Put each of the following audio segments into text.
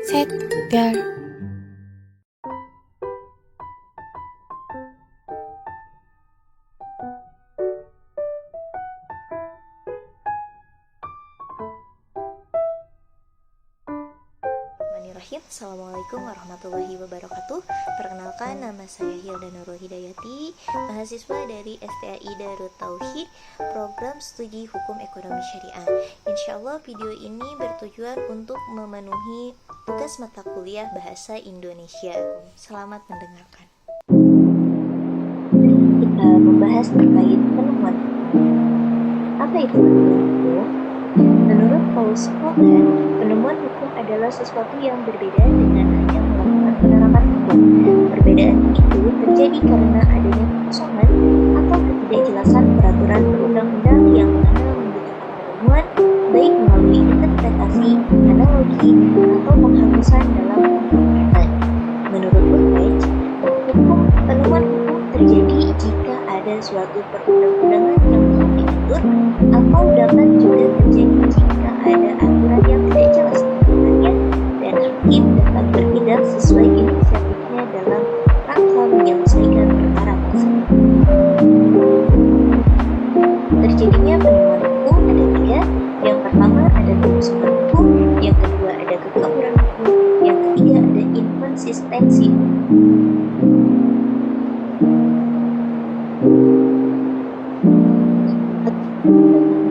셋, 별. Bismillahirrahmanirrahim. Assalamualaikum warahmatullahi wabarakatuh. Perkenalkan, nama saya Hilda Nurul Hidayati, mahasiswa dari STAI Darut Tauhid, program studi hukum ekonomi syariah. Insyaallah video ini bertujuan untuk memenuhi tugas mata kuliah bahasa Indonesia. Selamat mendengarkan. Kita membahas terkait penemuan. Apa itu penemuan hukum? Menurut Paulus Hogan, penemuan hukum adalah sesuatu yang berbeda dengan hanya melakukan penerapan hukum. Perbedaan itu terjadi karena adanya kekosongan atau ketidakjelasan peraturan perundang-undang yang mana membutuhkan penemuan, baik melalui interpretasi, analogi, atau penghapusan dalam pengetahuan. Menurut Burbage, penemuan hukum terjadi jika ada suatu perundang-undangan yang belum diatur, atau dapat juga terjadi jika ada aturan yang tidak jelas penggunaannya dan hakim dapat bertindak sesuai inisiatifnya dalam rangka menyelesaikan perkara tersebut. Terjadinya penemuan hukum ada tiga. Yang pertama ada kekosongan hukum, yang kedua ada kekauran hukum, yang ketiga ada inkonsistensi.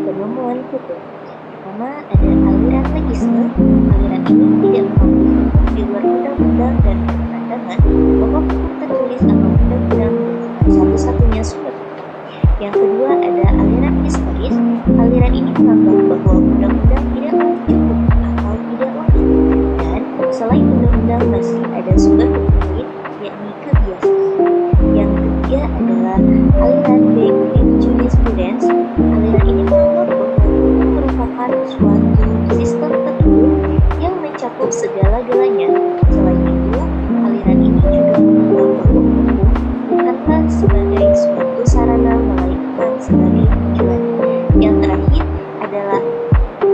Penemuan hukum. Pertama ada aliran legisme. Aliran ini tidak mengakui hukum di luar undang-undang dan berpandangan bahwa hukum tertulis atau undang-undang merupakan satu-satunya sumber hukum. Yang kedua ada aliran historis. Aliran ini menganggap bahwa undang-undang tidaklah cukup atau tidak lengkap, dan selain undang-undang masih ada sumber hukum lain, yakni kebiasaan. Yang ketiga adalah aliran Background Jurisprudence. Aliran ini menganggap bahwa hukum merupakan suatu sistem tertutup yang mencakup segala-galanya. Selain itu, aliran ini juga menganggap bahwa hukum bukanlah sebagai suatu sarana, melainkan sebagai tujuan. Yang terakhir adalah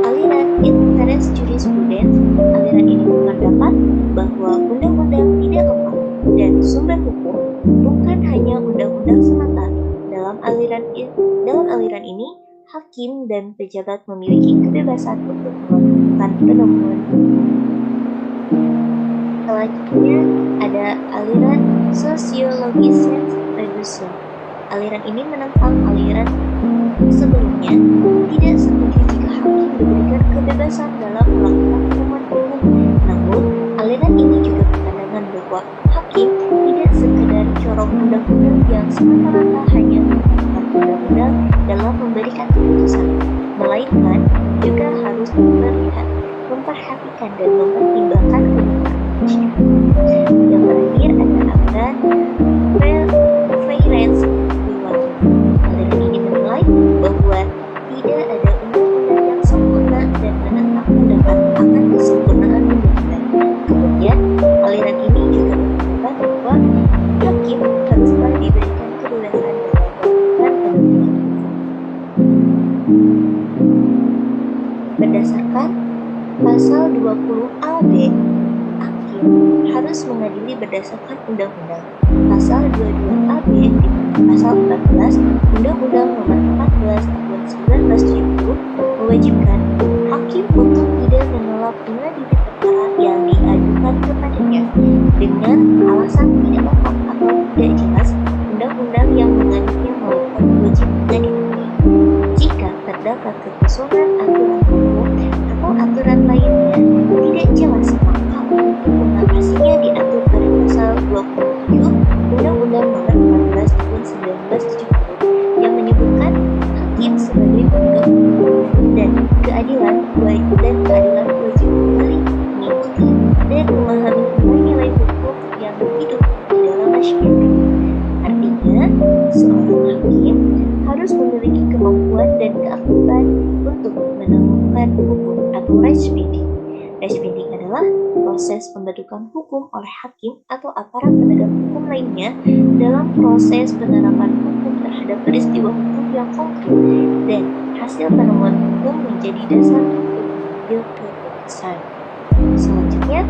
aliran Interest Jurisprudence. Aliran ini berpendapat bahwa undang-undang tidak lengkap dan sumber hukum bukan hanya undang-undang semata. Dalam aliran ini, hakim dan pejabat memiliki kebebasan untuk melakukan penemuan. Selanjutnya ada aliran Sociologis Reduction. Aliran ini menentang aliran sebelumnya, tidak setuju jika hakim diberikan kebebasan dalam melakukan penemuan hukum. Namun, aliran ini juga berpandangan bahwa hakim tidak sekedar corong undang-undang yang semata-mata hanya menggunakan undang-undang dalam memberikan keputusan, melainkan juga harus memperhatikan dan mempertimbangkan kebutuhan manusia. Yang terakhir ada aliran Fairness Reward. Aliran ini menilai bahwa tidak ada undang-undang yang sempurna dan menentang pendapat akan kesempurnaan undang-undang. Kemudian, aliran ini juga berpendapat bahwa hakim haruslah diberikan kebebasan dalam melakukan penemuan hukum. Berdasarkan pasal 20 AB, hakim harus mengadili berdasarkan undang-undang. Pasal 22 AB di pasal 14 Undang-Undang Nomor 14 Tahun 1970 mewajibkan hakim untuk tidak menolak mengadili perkara yang diajukan kepadanya dengan alasan tidak lengkap atau tidak jelas undang-undang yang mengadunya maupun wajib mengadili. Jika terdapat kekosongan aturan hukum atau aturan lainnya tidak jelas, maka untuk mengatasinya diatur pada pasal 27 Undang-Undang Nomor 14 Tahun 1970 yang menyebutkan hakim sebagai penegak hukum dan keadilan wajib kembali mengikuti dan memahami nilai-nilai hukum yang hidup di dalam masyarakat. Artinya, seorang hakim harus memiliki kemampuan dan keahlian untuk menemukan hukum atau rechtspreding. Rechtspreding adalah proses pembentukan hukum oleh hakim atau aparat penegak hukum lainnya dalam proses penerapan hukum terhadap peristiwa hukum yang konkret, dan hasil penemuan hukum menjadi dasar untuk mengambil keputusan. Selanjutnya,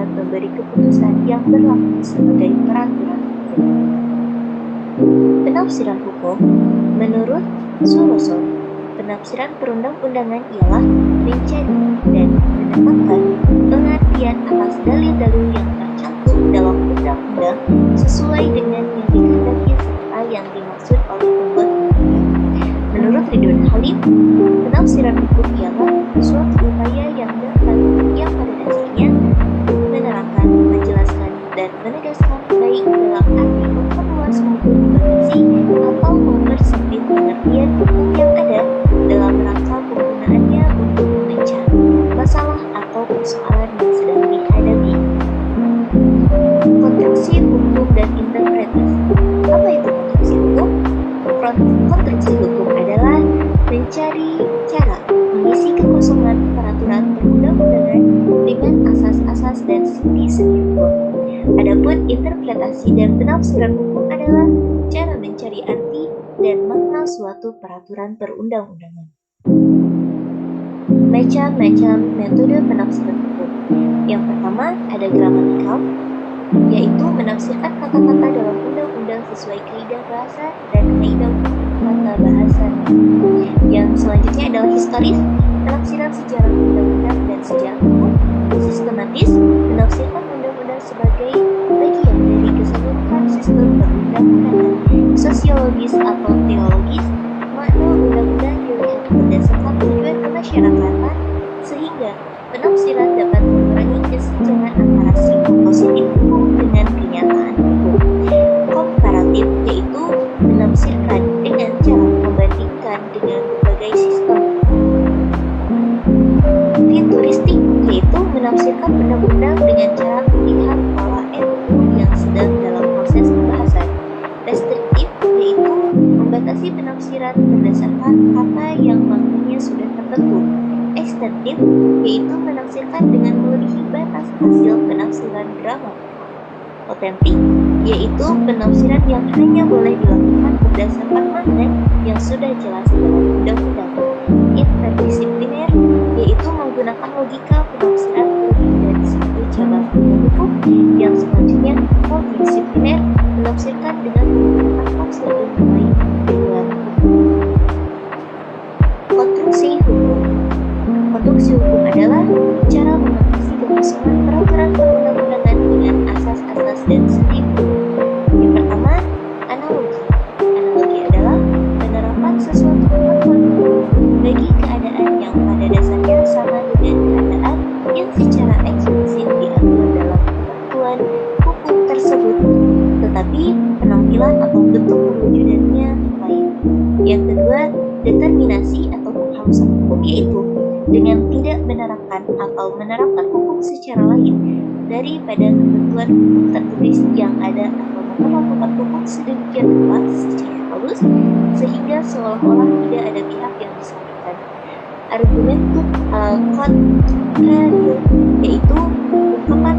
dapat memberi keputusan yang berlaku sebagai peraturan hukum. Penafsiran hukum menurut Suroso, penafsiran perundang-undangan ialah mencari dan menetapkan pengertian atas dalil-dalil yang tercantum dalam undang-undang sesuai dengan yang dikehendaki serta yang dimaksud oleh pembuat undang-undang. Menurut Ridwan Halim, penafsiran hukum ialah suatu upaya yang pada dasarnya menerangkan, menjelaskan, dan menegaskan baik dalam arti memperluas maupun membatasi atau mempersempit pengertian hukum yang ada dalam rangka penggunaannya untuk mencari masalah atau persoalan yang sedang dihadapi. Konstruksi hukum dan interpretasi. Apa itu konstruksi hukum? Konstruksi hukum adalah mencari cara mengisi kekosongan peraturan perundang-undangan dengan asas-asas dan sendi-sendi hukum. Adapun interpretasi dan penafsiran hukum adalah cara mencari arti dan makna suatu peraturan perundang-undangan. Macam-macam metode penafsiran hukum. Yang pertama ada gramatikal, yaitu menafsirkan kata-kata dalam undang-undang sesuai kaidah bahasa dan kaidah tata bahasa. Yang selanjutnya adalah historis, penafsiran sejarah undang-undang dan sejarah hukum. Sistematis, menafsirkan undang-undang sebagai bagian dari keseluruhan sistem perundang-undangan. Sosiologis atau teologis, makna undang-undang dilihat berdasarkan tujuan kemasyarakatan sehingga penafsiran dapat mengurangi kesenjangan antara sifat positif hukum dengan kenyataan hukum. Komparatif, yaitu menafsirkan dengan cara membandingkan dengan berbagai sistem. Futuristik, yaitu menafsirkan undang-undang dengan cara melihat pola RUU yang sedang dalam proses pembahasan. Restriktif, yaitu membatasi penafsiran berdasarkan kata yang maknanya sudah tertentu. Ekstensif, yaitu menafsirkan dengan melebihi batas hasil penafsiran gramatikal. Otentik, yaitu penafsiran yang hanya boleh dilakukan berdasarkan makna yang sudah jelas dalam undang-undang. Interdisipliner, yaitu menggunakan logika penafsiran lebih dari satu cabang ilmu hukum. Yang selanjutnya multidisipliner, menafsirkan dengan menggunakan tafsir ilmu lain di luar hukum. Konstruksi hukum. Konstruksi hukum adalah cara mengatasi kekosongan peraturan perundang-undangan dengan asas-asas dan sendi hukum. Yang pertama, analogi. Analogi adalah penerapan sesuatu ketentuan hukum bagi keadaan yang pada dasarnya sama dengan keadaan yang secara eksplisit diatur dalam ketentuan hukum tersebut, tetapi penampilan atau bentuk perwujudannya lain. Yang kedua, determinasi atau penghalusan hukum, yaitu dengan tidak menerapkan atau menerapkan hukum secara lain daripada ketentuan hukum tertulis yang ada atau memperlakukan hukum sedemikian rupa secara halus sehingga seolah-olah tidak ada pihak yang disalahkan. Argumentum al contrario, yaitu ungkapan